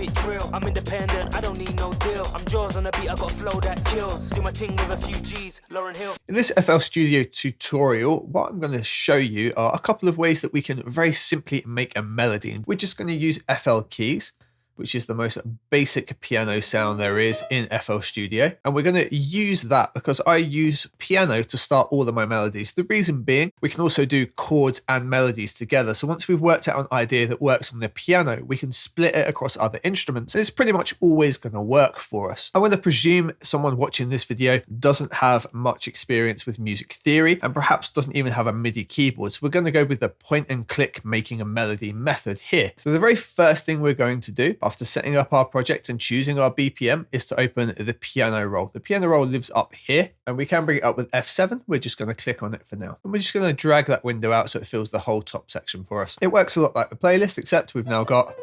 it drill. I'm independent, I don't need no deal. I'm jaws on the beat, I got flow that kills. Do my thing with a few G's, Lauryn Hill. In this FL Studio tutorial, what I'm going to show you are a couple of ways that we can very simply make a melody. And we're just going to use FL keys, which is the most basic piano sound there is in FL Studio. And we're going to use that because I use piano to start all of my melodies. The reason being, we can also do chords and melodies together. So once we've worked out an idea that works on the piano, we can split it across other instruments. And it's pretty much always going to work for us. I want to presume someone watching this video doesn't have much experience with music theory and perhaps doesn't even have a MIDI keyboard. So we're going to go with the point and click making a melody method here. So the very first thing we're going to do after setting up our project and choosing our BPM is to open the piano roll. The piano roll lives up here and we can bring it up with F7. We're just going to click on it for now. And we're just going to drag that window out so it fills the whole top section for us. It works a lot like the playlist, except we've now got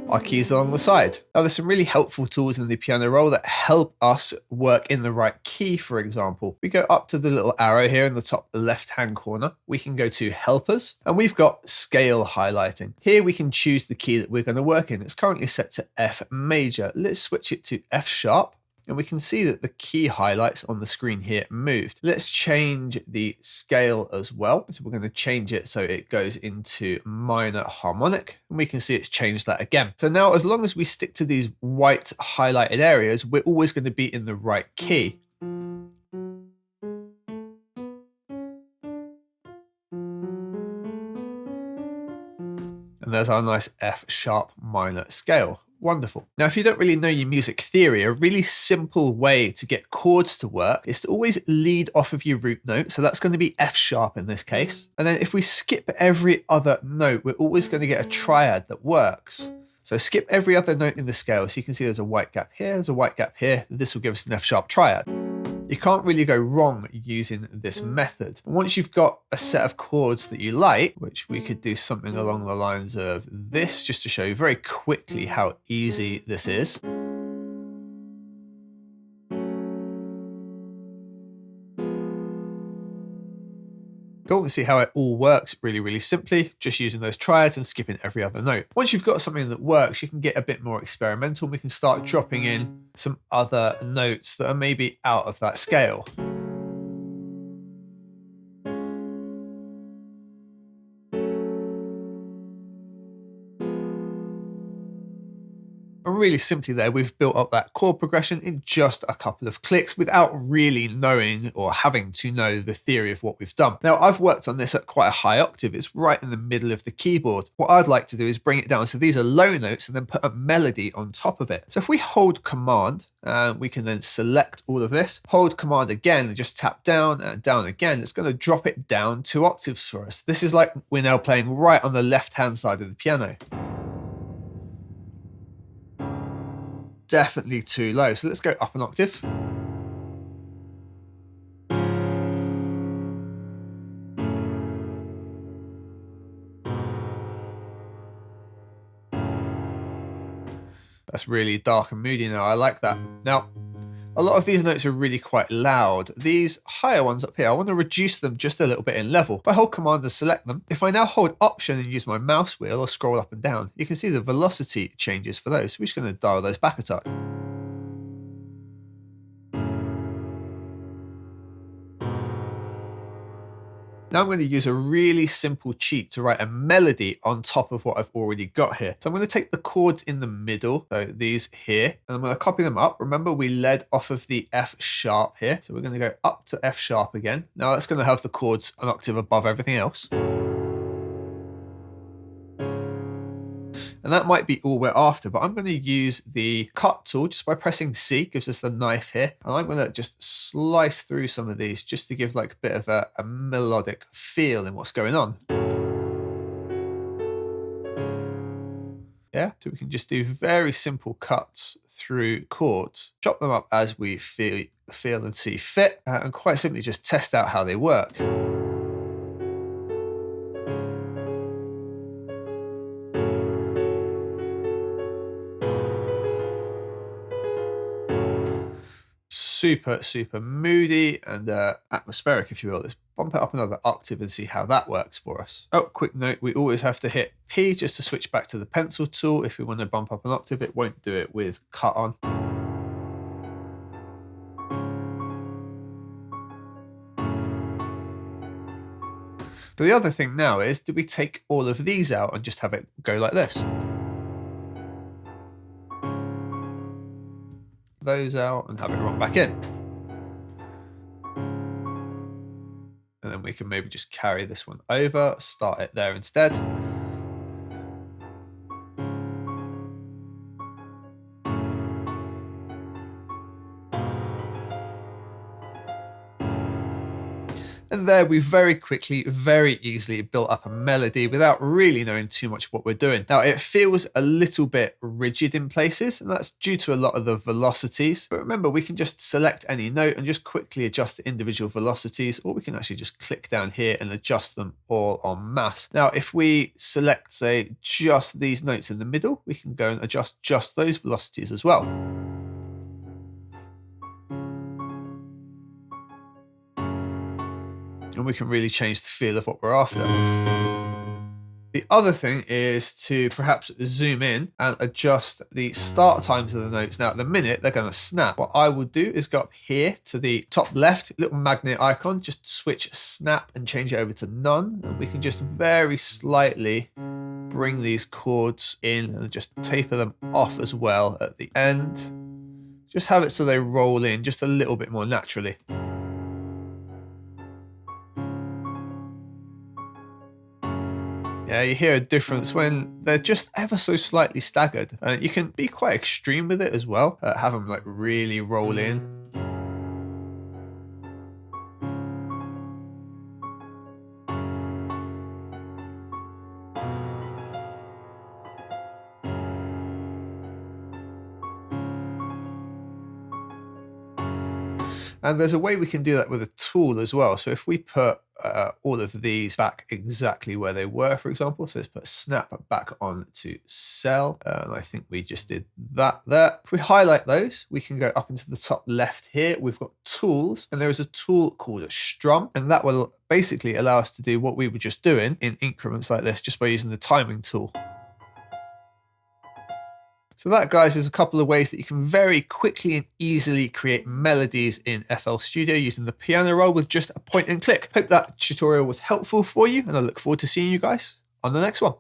our keys along the side. Now there's some really helpful tools in the piano roll that help us work in the right key. For example, we go up to the little arrow here in the top left hand corner. We can go to helpers and we've got scale highlighting. Here we can choose the key that we're going to work in. It's currently set to F major. Let's switch it to F sharp. And we can see that the key highlights on the screen here moved. Let's change the scale as well. So we're going to change it so it goes into minor harmonic. And we can see it's changed that again. So now as long as we stick to these white highlighted areas, we're always going to be in the right key. And there's our nice F sharp minor scale. Wonderful. Now, if you don't really know your music theory, a really simple way to get chords to work is to always lead off of your root note. So that's going to be F sharp in this case. And then if we skip every other note, we're always going to get a triad that works. So skip every other note in the scale. So you can see there's a white gap here, there's a white gap here. This will give us an F sharp triad. You can't really go wrong using this method. And once you've got a set of chords that you like, which we could do something along the lines of this, just to show you very quickly how easy this is. Cool, and see how it all works really simply, just using those triads and skipping every other note. Once you've got something that works, you can get a bit more experimental. We can start dropping in some other notes that are maybe out of that scale. And really simply there, we've built up that chord progression in just a couple of clicks without really knowing or having to know the theory of what we've done. Now, I've worked on this at quite a high octave. It's right in the middle of the keyboard. What I'd like to do is bring it down. So these are low notes and then put a melody on top of it. So if we hold Command, we can then select all of this, hold Command again and just tap down and down again. It's going to drop it down 2 octaves for us. This is like we're now playing right on the left-hand side of the piano. Definitely too low. So let's go up an octave. That's really dark and moody now. I like that. Now, a lot of these notes are really quite loud. These higher ones up here, I want to reduce them just a little bit in level. If I hold Command and select them, if I now hold Option and use my mouse wheel or scroll up and down, you can see the velocity changes for those. So we're just going to dial those back a touch. Now I'm going to use a really simple cheat to write a melody on top of what I've already got here. So I'm going to take the chords in the middle, so these here, and I'm going to copy them up. Remember, we led off of the F sharp here. So we're going to go up to F sharp again. Now that's going to have the chords an octave above everything else. And that might be all we're after, but I'm going to use the cut tool just by pressing C, gives us the knife here. And I'm going to just slice through some of these just to give like a bit of a melodic feel in what's going on. Yeah, so we can just do very simple cuts through chords, chop them up as we feel and see fit, and quite simply just test out how they work. Super moody and atmospheric, if you will. Let's bump it up another octave and see how that works for us. Oh, quick note, we always have to hit P just to switch back to the pencil tool. If we want to bump up an octave, it won't do it with cut on. But the other thing now is, do we take all of these out and just have it go like this? Those out and have it run back in. And then we can maybe just carry this one over, start it there instead. And there we very quickly, very easily built up a melody without really knowing too much what we're doing. Now it feels a little bit rigid in places, and that's due to a lot of the velocities. But remember, we can just select any note and just quickly adjust the individual velocities, or we can actually just click down here and adjust them all en masse. Now, if we select, say, just these notes in the middle, we can go and adjust just those velocities as well. And we can really change the feel of what we're after. The other thing is to perhaps zoom in and adjust the start times of the notes. Now at the minute they're going to snap. What I will do is go up here to the top left, little magnet icon, just switch snap and change it over to none. And we can just very slightly bring these chords in and just taper them off as well at the end. Just have it so they roll in just a little bit more naturally. Yeah, you hear a difference when they're just ever so slightly staggered. You can be quite extreme with it as well. Have them like really roll in. And there's a way we can do that with a tool as well. So if we put all of these back exactly where they were, for example, so let's put snap back on to cell. And I think we just did that there. If we highlight those, we can go up into the top left here. We've got tools, and there is a tool called a strum, and that will basically allow us to do what we were just doing in increments like this, just by using the timing tool. So that, guys, is a couple of ways that you can very quickly and easily create melodies in FL Studio using the piano roll with just a point and click. Hope that tutorial was helpful for you, and I look forward to seeing you guys on the next one.